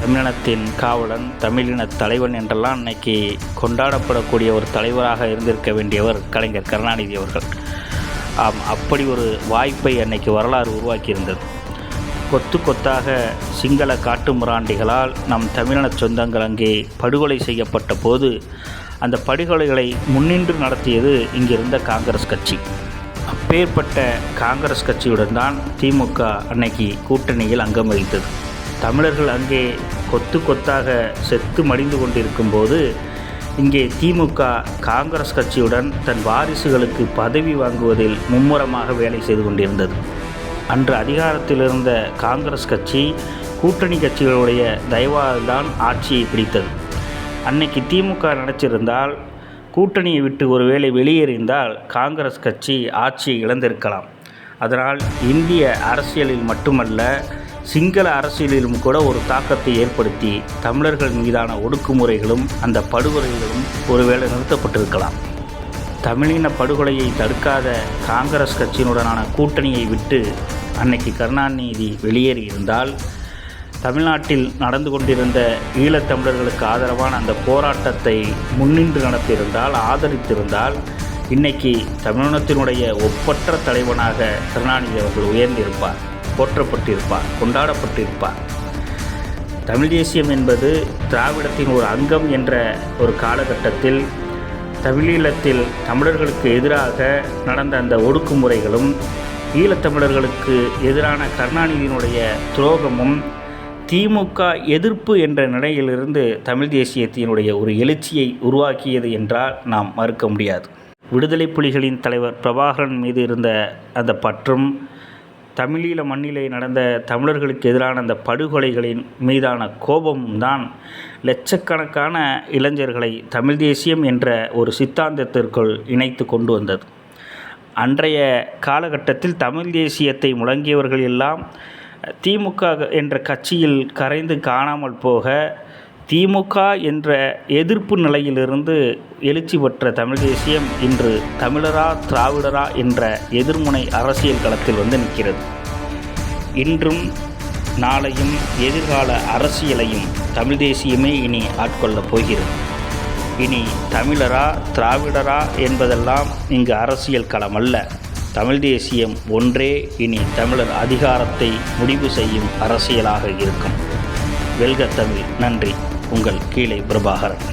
தமிழினத்தின் காவலன், தமிழின தலைவன் என்றெல்லாம் இன்னைக்கு கொண்டாடப்படக்கூடிய ஒரு தலைவராக இருந்திருக்க வேண்டியவர் கலைஞர் கருணாநிதி அவர்கள். அப்படி ஒரு வாய்ப்பை அன்னைக்கு வரலாறு உருவாக்கியிருந்தது. கொத்து கொத்தாக சிங்கள காட்டு மிராண்டிகளால் நம் தமிழின சொந்தங்கள் அங்கே படுகொலை செய்யப்பட்ட போது அந்த படுகொலைகளை முன்னின்று நடத்தியது இங்கிருந்த காங்கிரஸ் கட்சி. அப்பேற்பட்ட காங்கிரஸ் கட்சியுடன் தான் திமுக அன்னைக்கு கூட்டணியில் அங்கம் வகித்தது. தமிழர்கள் அங்கே கொத்து கொத்தாக செத்து மடிந்து கொண்டிருக்கும் போது இங்கே திமுக காங்கிரஸ் கட்சியுடன் தன் வாரிசுகளுக்கு பதவி வாங்குவதில் மும்முரமாக வேலை செய்து கொண்டிருந்தது. அன்று அதிகாரத்தில் இருந்த காங்கிரஸ் கட்சி கூட்டணி கட்சிகளுடைய தயவால் தான் ஆட்சியை பிடித்தது. அன்னைக்கு திமுக நினைச்சிருந்தால் கூட்டணியை விட்டு ஒருவேளை வெளியேறிந்தால் காங்கிரஸ் கட்சி ஆட்சியை இழந்திருக்கலாம். அதனால் இந்திய அரசியலில் மட்டுமல்ல, சிங்கள அரசியலிலும் கூட ஒரு தாக்கத்தை ஏற்படுத்தி தமிழர்கள் மீதான ஒடுக்குமுறைகளும் அந்த படுகொலைகளும் ஒருவேளை நிறுத்தப்பட்டிருக்கலாம். தமிழின படுகொலையை தடுக்காத காங்கிரஸ் கட்சியினுடனான கூட்டணியை விட்டு அன்னைக்கு கருணாநிதி வெளியேறியிருந்தால், தமிழ்நாட்டில் நடந்து கொண்டிருந்த ஈழத்தமிழர்களுக்கு ஆதரவான அந்த போராட்டத்தை முன்னின்று நடத்தியிருந்தால், ஆதரித்திருந்தால், இன்றைக்கி தமிழினத்தினுடைய ஒப்பற்ற தலைவனாக கருணாநிதி அவர்கள் உயர்ந்திருப்பார், போற்றப்பட்டிருப்பார், கொண்டாடப்பட்டிருப்பார். தமிழ் தேசியம் என்பது திராவிடத்தின் ஒரு அங்கம் என்ற ஒரு காலகட்டத்தில் தமிழீழத்தில் தமிழர்களுக்கு எதிராக நடந்த அந்த ஒடுக்குமுறைகளும் ஈழத்தமிழர்களுக்கு எதிரான கருணாநிதியினுடைய துரோகமும் திமுக எதிர்ப்பு என்ற நிலையிலிருந்து தமிழ் தேசியத்தினுடைய ஒரு எழுச்சியை உருவாக்கியது என்றால் நாம் மறுக்க முடியாது. விடுதலை புலிகளின் தலைவர் பிரபாகரன் மீது இருந்த அந்த பற்றும், தமிழீழ மண்ணிலே நடந்த தமிழர்களுக்கு எதிரான அந்த படுகொலைகளின் மீதான கோபமும் தான் லட்சக்கணக்கான இளைஞர்களை தமிழ் தேசியம் என்ற ஒரு சித்தாந்தத்திற்குள் இணைத்து கொண்டு வந்தது. அன்றைய காலகட்டத்தில் தமிழ் தேசியத்தை முழங்கியவர்கள் எல்லாம் திமுக என்ற கட்சியில் கரைந்து காணாமல் போக, திமுக என்ற எதிர்ப்பு நிலையிலிருந்து எழுச்சி பெற்ற தமிழ் தேசியம் இன்று தமிழரா திராவிடரா என்ற எதிர்முனை அரசியல் களத்தில் வந்து நிற்கிறது. இன்றும் நாளையும் எதிர்கால அரசியலையும் தமிழ் தேசியமே இனி ஆட்கொள்ளப் போகிறது. இனி தமிழரா திராவிடரா என்பதெல்லாம் இங்கு அரசியல் களம் அல்ல. தமிழ் தேசியம் ஒன்றே இனி தமிழர் அதிகாரத்தை முடிவு செய்யும் அரசியலாக இருக்கும். வெல்க தமிழ். நன்றி. உங்கள் கீழே பிரபாகரன்.